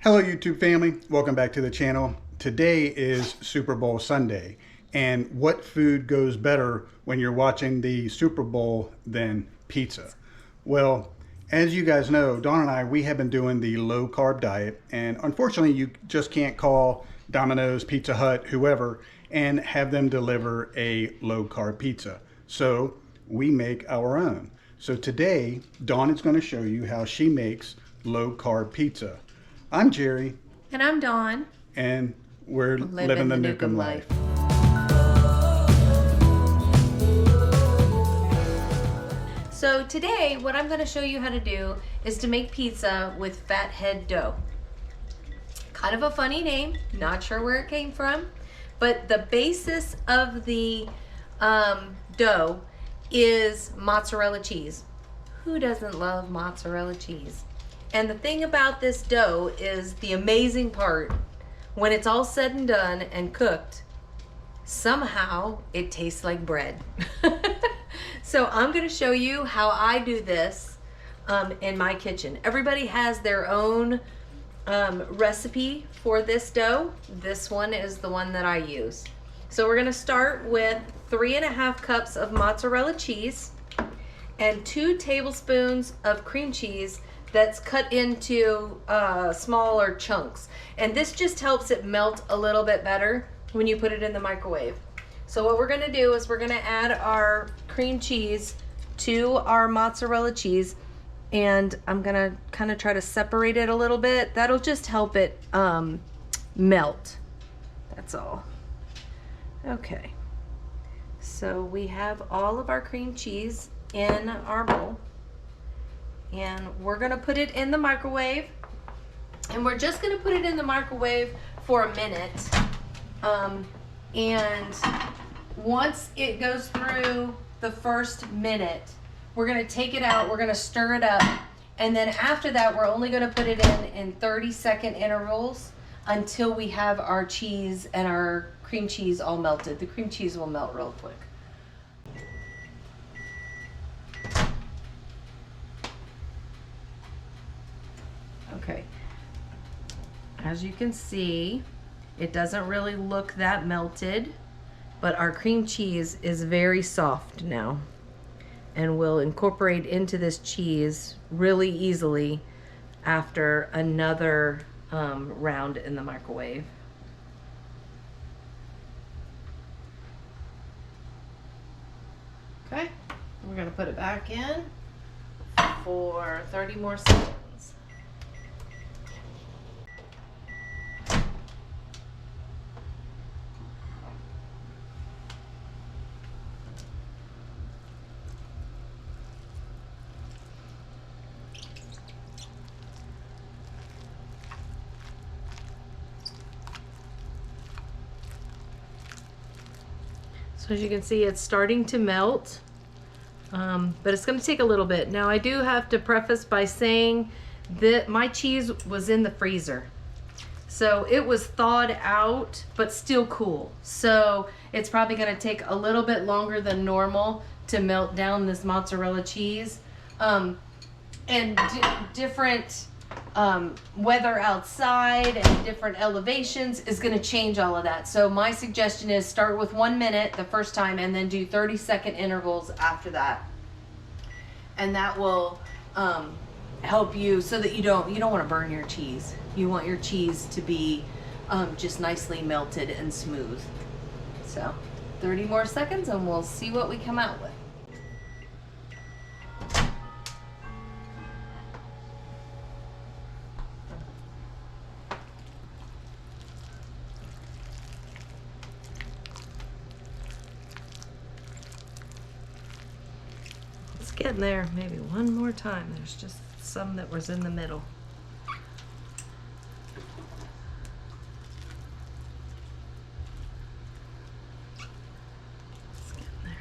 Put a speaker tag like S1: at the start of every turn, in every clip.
S1: Hello YouTube family, welcome back to the channel. Today is Super Bowl Sunday, and what food goes better when you're watching the Super Bowl than pizza? Well, as you guys know, Dawn and I, we have been doing the low carb diet, and unfortunately you just can't call Domino's, Pizza Hut, whoever, and have them deliver a low carb pizza. So we make our own. So today, Dawn is going to show you how she makes low carb pizza. I'm Jerry.
S2: And I'm Dawn.
S1: And we're living the Newcomb life.
S2: So today, what I'm going to show you how to do is to make pizza with Fathead dough. Kind of a funny name, not sure where it came from, but the basis of the dough is mozzarella cheese. Who doesn't love mozzarella cheese? And the thing about this dough is the amazing part, when it's all said and done and cooked, somehow it tastes like bread. So I'm going to show you how I do this in my kitchen. Everybody has their own recipe for this dough. This one is the one that I use. So we're going to start with 3.5 cups of mozzarella cheese and 2 tablespoons of cream cheese that's cut into smaller chunks. And this just helps it melt a little bit better when you put it in the microwave. So what we're gonna do is we're gonna add our cream cheese to our mozzarella cheese, and I'm gonna kind of try to separate it a little bit. That'll just help it melt. That's all. Okay. So we have all of our cream cheese in our bowl. And we're gonna put it in the microwave, and we're just gonna put it in the microwave for a minute. And once it goes through the first minute, we're gonna take it out, we're gonna stir it up, and then after that, we're only gonna put it in 30-second intervals until we have our cheese and our cream cheese all melted. The cream cheese will melt real quick. Okay, as you can see, it doesn't really look that melted, but our cream cheese is very soft now and will incorporate into this cheese really easily after another round in the microwave. Okay, we're gonna put it back in for 30 more seconds. So as you can see, it's starting to melt, but it's going to take a little bit. Now I do have to preface by saying that my cheese was in the freezer. So it was thawed out, but still cool. So it's probably going to take a little bit longer than normal to melt down this mozzarella cheese. And different weather outside and different elevations is going to change all of that. So my suggestion is start with 1 minute the first time and then do 30-second intervals after that. And that will help you so that you don't want to burn your cheese. You want your cheese to be just nicely melted and smooth. So 30 more seconds and we'll see what we come out with. Getting there, maybe one more time. There's just some that was in the middle. It's getting there,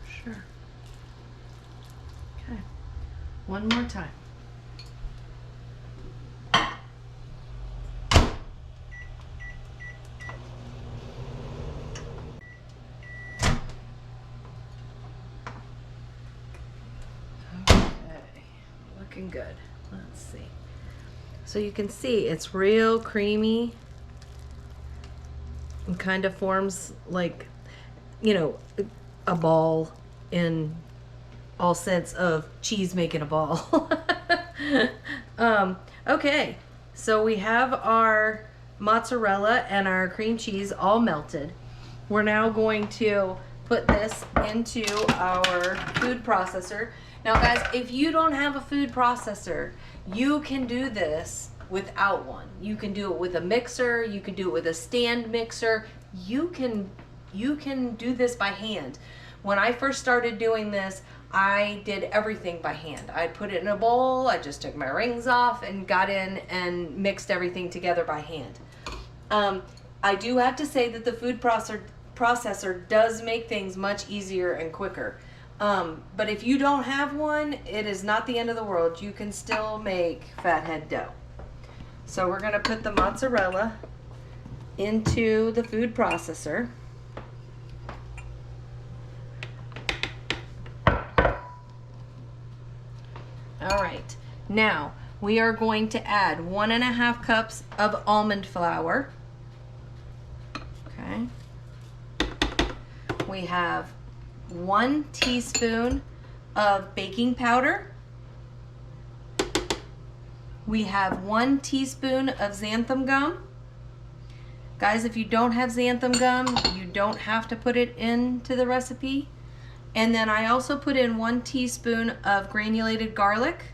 S2: for sure. Okay, one more time. Looking good. Let's see. So you can see it's real creamy and kind of forms like, you know, a ball in all sense of cheese making a ball. Okay, so we have our mozzarella and our cream cheese all melted. We're now going to put this into our food processor. Now guys, if you don't have a food processor, you can do this without one. You can do it with a mixer, you can do it with a stand mixer. You can do this by hand. When I first started doing this, I did everything by hand. I put it in a bowl, I just took my rings off and got in and mixed everything together by hand. I do have to say that the food processor does make things much easier and quicker. But if you don't have one, it is not the end of the world. You can still make Fathead dough. So we're gonna put the mozzarella into the food processor. All right, now we are going to add 1.5 cups of almond flour. Okay. We have 1 teaspoon of baking powder. We have 1 teaspoon of xanthan gum. Guys, if you don't have xanthan gum, you don't have to put it into the recipe. And then I also put in 1 teaspoon of granulated garlic.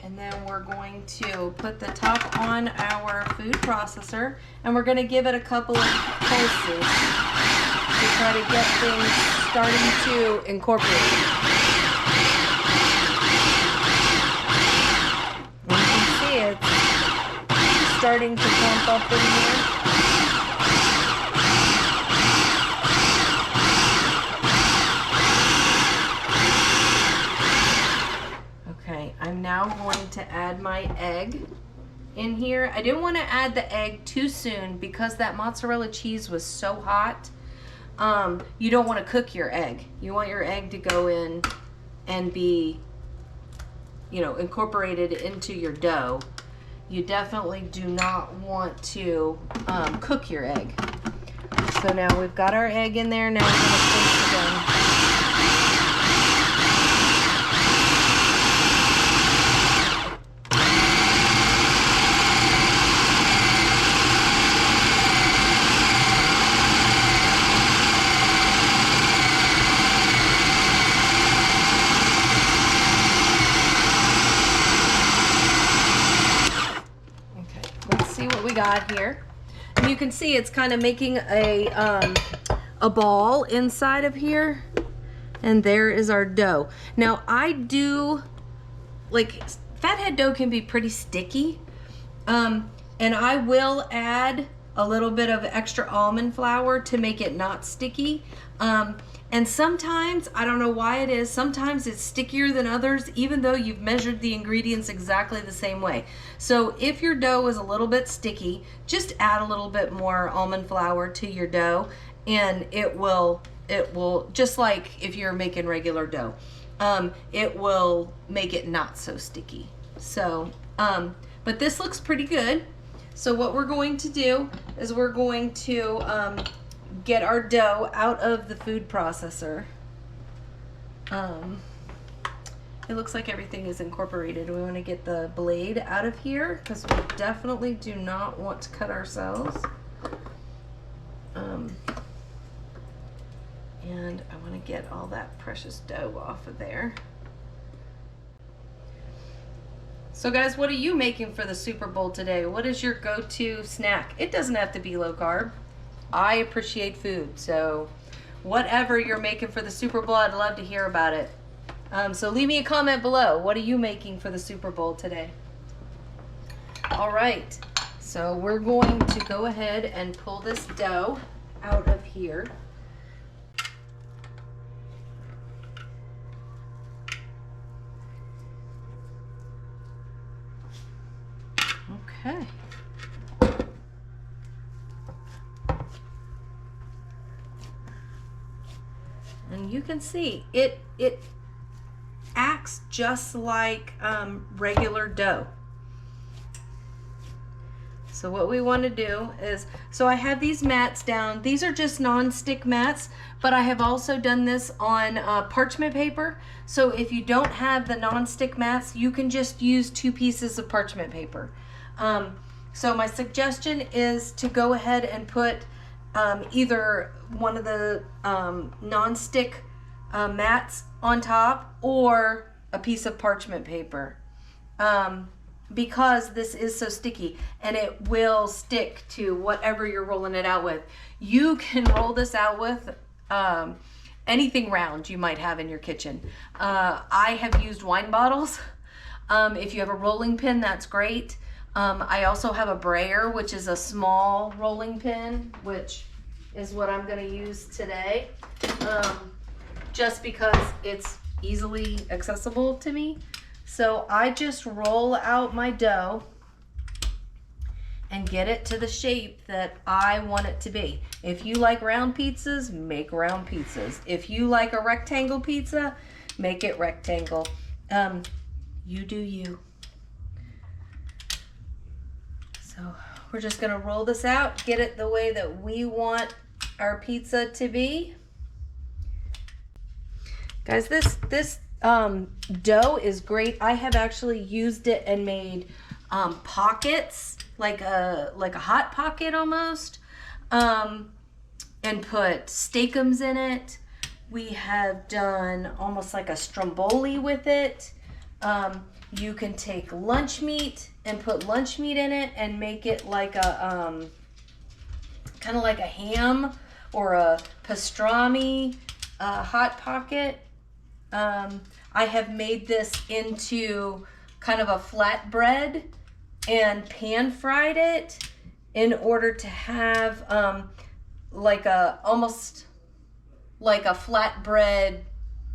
S2: And then we're going to put the top on our food processor, and we're going to give it a couple of pulses to try to get things starting to incorporate. And you can see it's starting to clump up in here. I'm now going to add my egg in here. I didn't want to add the egg too soon because that mozzarella cheese was so hot. You don't want to cook your egg. You want your egg to go in and be, you know, incorporated into your dough. You definitely do not want to cook your egg. So now we've got our egg in there. Now we're going to place it in. Got here, and you can see it's kind of making a ball inside of here, and there is our dough. Now I do, like, Fathead dough can be pretty sticky, and I will add a little bit of extra almond flour to make it not sticky. And sometimes, I don't know why it is, sometimes it's stickier than others, even though you've measured the ingredients exactly the same way. So if your dough is a little bit sticky, just add a little bit more almond flour to your dough, and it will, just like if you're making regular dough, it will make it not so sticky. So, but this looks pretty good. So what we're going to do is we're going to get our dough out of the food processor. It looks like everything is incorporated. We want to get the blade out of here because we definitely do not want to cut ourselves. And I want to get all that precious dough off of there. So guys, what are you making for the Super Bowl today? What is your go-to snack? It doesn't have to be low carb. I appreciate food, so whatever you're making for the Super Bowl, I'd love to hear about it. So leave me a comment below. What are you making for the Super Bowl today? All right, so we're going to go ahead and pull this dough out of here. Okay. And you can see it acts just like regular dough. So what we want to do is, so I have these mats down. These are just non-stick mats, but I have also done this on parchment paper. So if you don't have the non-stick mats, you can just use 2 pieces of parchment paper. So my suggestion is to go ahead and put either one of the non-stick mats on top or a piece of parchment paper. Because this is so sticky and it will stick to whatever you're rolling it out with. You can roll this out with anything round you might have in your kitchen. I have used wine bottles. If you have a rolling pin, that's great. I also have a brayer, which is a small rolling pin, which is what I'm going to use today, just because it's easily accessible to me. So I just roll out my dough and get it to the shape that I want it to be. If you like round pizzas, make round pizzas. If you like a rectangle pizza, make it rectangle. You do you. So we're just gonna roll this out, get it the way that we want our pizza to be. Guys, this dough is great. I have actually used it and made pockets, like a hot pocket almost, and put steakums in it. We have done almost like a stromboli with it. You can take lunch meat and put lunch meat in it and make it like a kind of like a ham or a pastrami hot pocket. I have made this into kind of a flatbread and pan fried it in order to have almost like a flatbread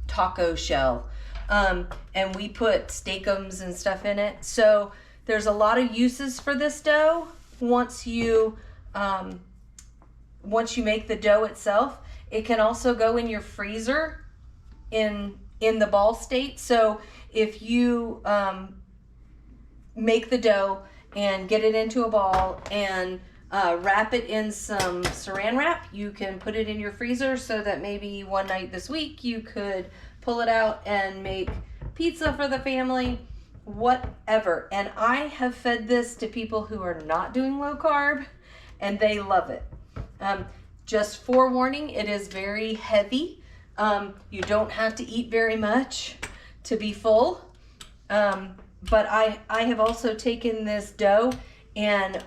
S2: taco shell. And we put steakums and stuff in it. So there's a lot of uses for this dough once you make the dough itself. It can also go in your freezer in the ball state. So if you make the dough and get it into a ball and wrap it in some saran wrap, you can put it in your freezer so that maybe one night this week you could pull it out and make pizza for the family, whatever. And I have fed this to people who are not doing low carb and they love it. Just forewarning, it is very heavy. You don't have to eat very much to be full. But I have also taken this dough and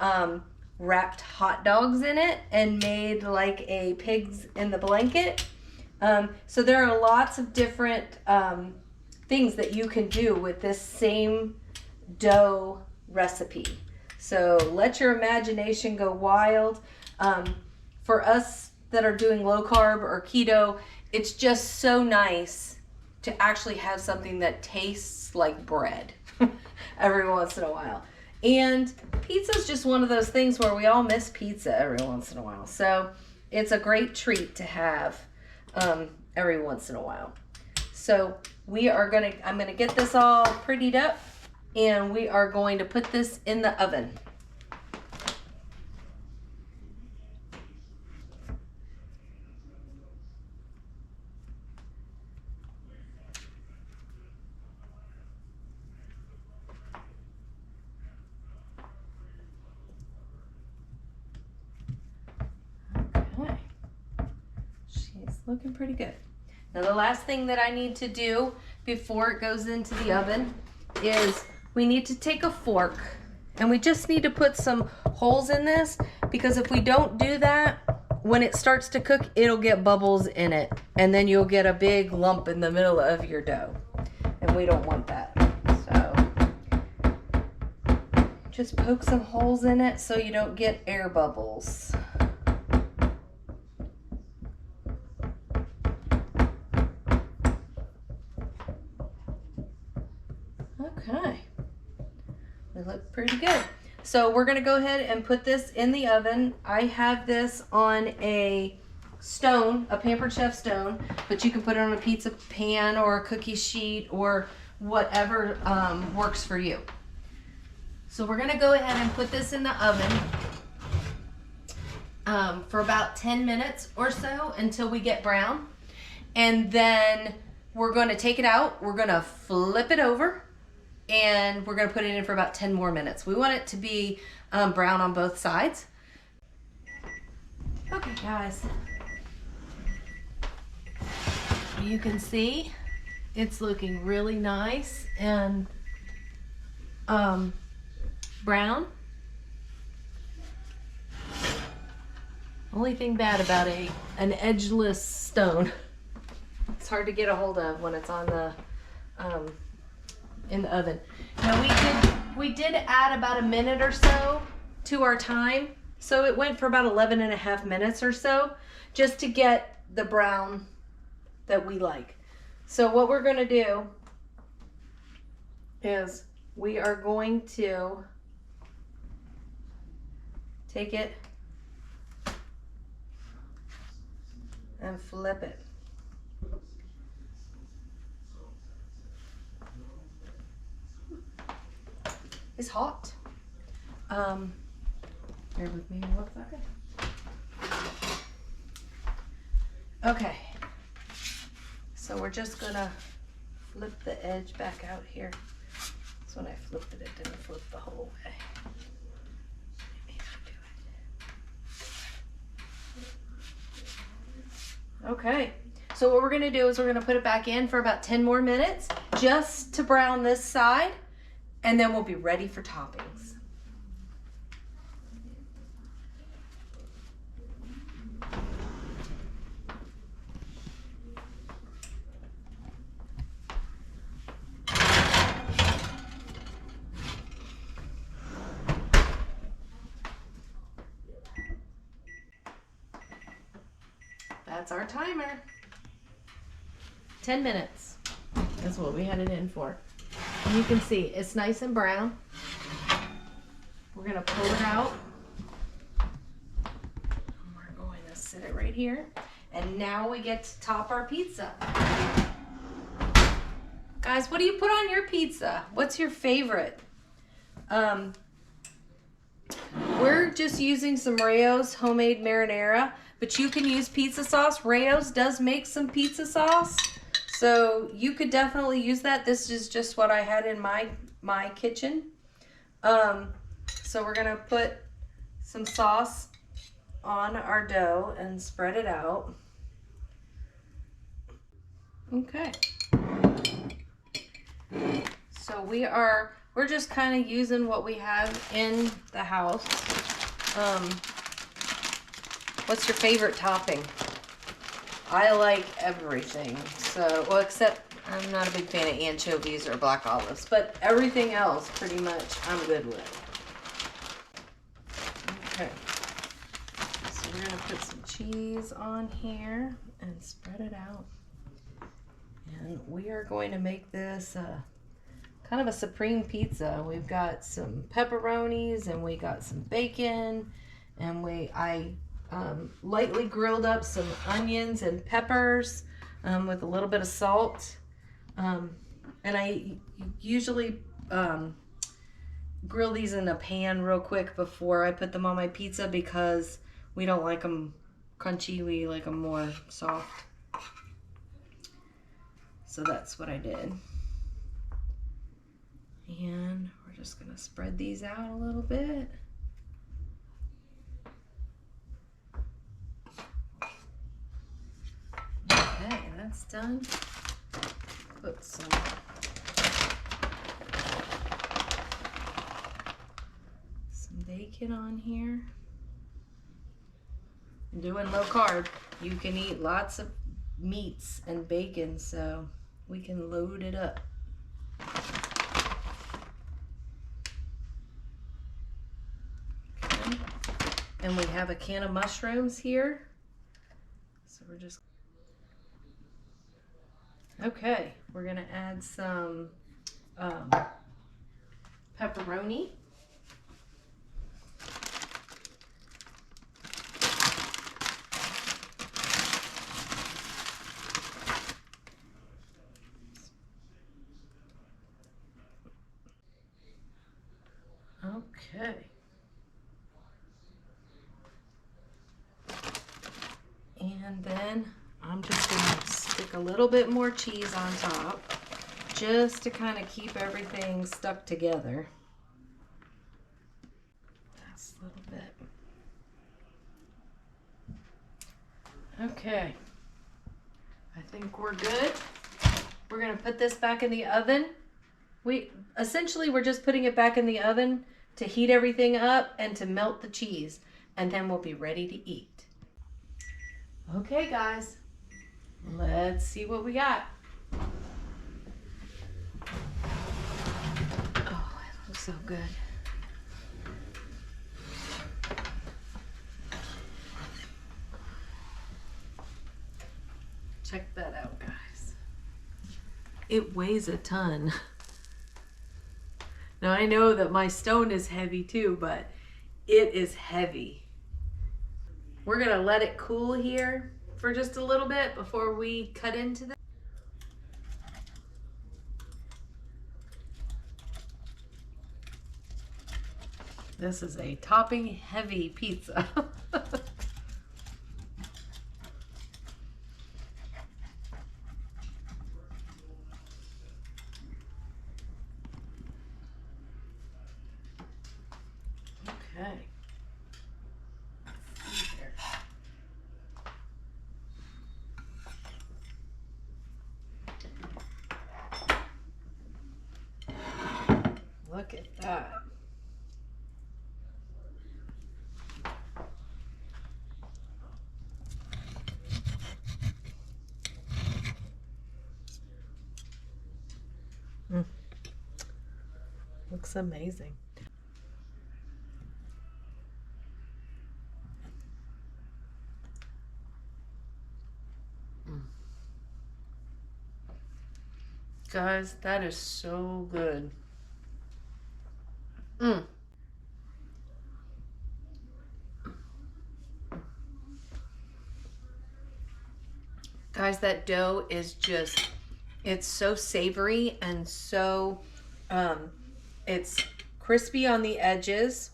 S2: wrapped hot dogs in it and made like a pigs in the blanket. So there are lots of different things that you can do with this same dough recipe. So let your imagination go wild. For us that are doing low carb or keto, it's just so nice to actually have something that tastes like bread every once in a while. And pizza is just one of those things where we all miss pizza every once in a while. So it's a great treat to have every once in a while. So I'm gonna get this all prettied up and we are going to put this in the oven. Looking pretty good. Now the last thing that I need to do before it goes into the oven is we need to take a fork and we just need to put some holes in this, because if we don't do that, when it starts to cook, it'll get bubbles in it and then you'll get a big lump in the middle of your dough, and we don't want that. So just poke some holes in it so you don't get air bubbles. Okay, we look pretty good. So we're gonna go ahead and put this in the oven. I have this on a stone, a Pampered Chef stone, but you can put it on a pizza pan or a cookie sheet or whatever works for you. So we're gonna go ahead and put this in the oven for about 10 minutes or so until we get brown. And then we're gonna take it out, we're gonna flip it over, and we're gonna put it in for about 10 more minutes. We want it to be brown on both sides. Okay guys, you can see it's looking really nice and brown. Only thing bad about an edgeless stone, it's hard to get a hold of when it's on the in the oven. Now we did add about a minute or so to our time, so it went for about 11.5 minutes or so, just to get the brown that we like. So what we're going to do is we are going to take it and flip it. It's hot. Bear with me one second. Okay. So we're just gonna flip the edge back out here. So when I flipped it, it didn't flip the whole way. Okay, so what we're gonna do is we're gonna put it back in for about 10 more minutes just to brown this side, and then we'll be ready for toppings. That's our timer. 10 minutes. That's what we had it in for. And you can see it's nice and brown. We're gonna pull it out. We're going to sit it right here. And now we get to top our pizza. Guys, what do you put on your pizza? What's your favorite? We're just using some Rayo's homemade marinara, but you can use pizza sauce. Rayo's does make some pizza sauce, so you could definitely use that. This is just what I had in my kitchen. So we're gonna put some sauce on our dough and spread it out. Okay. So we're just kind of using what we have in the house. What's your favorite topping? I like everything. So, well, except I'm not a big fan of anchovies or black olives, but everything else pretty much I'm good with. Okay. So we're gonna put some cheese on here and spread it out. And we are going to make this kind of a supreme pizza. We've got some pepperonis and we got some bacon, and I lightly grilled up some onions and peppers with a little bit of salt. And I usually grill these in a pan real quick before I put them on my pizza because we don't like them crunchy, we like them more soft. So that's what I did. And we're just gonna spread these out a little bit. Okay, that's done. Put some bacon on here. I'm doing low carb. You can eat lots of meats and bacon, so we can load it up. Okay. And we have a can of mushrooms here. So we're just... Okay, we're gonna add some pepperoni. Okay. And then I'm just gonna stick a little bit more cheese on top just to kind of keep everything stuck together. That's a little bit. Okay. I think we're good. We're gonna put this back in the oven. Essentially we're just putting it back in the oven to heat everything up and to melt the cheese, and then we'll be ready to eat. Okay guys, let's see what we got. Oh, it looks so good. Check that out, guys. It weighs a ton. Now I know that my stone is heavy too, but it is heavy. We're gonna let it cool here for just a little bit before we cut into this. This is a topping heavy pizza. Okay. Let's see here. Look at that. Looks amazing. Guys, that is so good. Guys, that dough is just, it's so savory and so, it's crispy on the edges.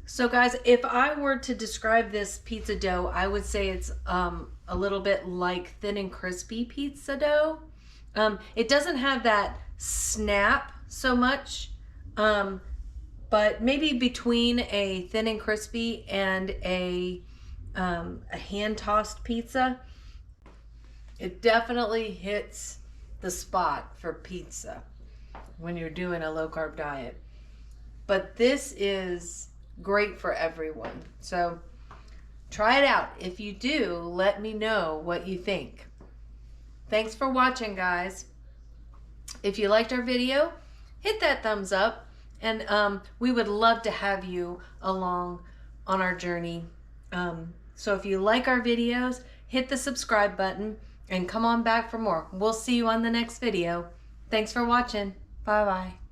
S2: So guys, if I were to describe this pizza dough, I would say it's a little bit like thin and crispy pizza dough. It doesn't have that snap so much, but maybe between a thin and crispy and a hand-tossed pizza, it definitely hits the spot for pizza when you're doing a low-carb diet. But this is great for everyone. So try it out. If you do, let me know what you think. Thanks for watching, guys. If you liked our video, hit that thumbs up, and we would love to have you along on our journey. So if you like our videos, hit the subscribe button and come on back for more. We'll see you on the next video. Thanks for watching. Bye-bye.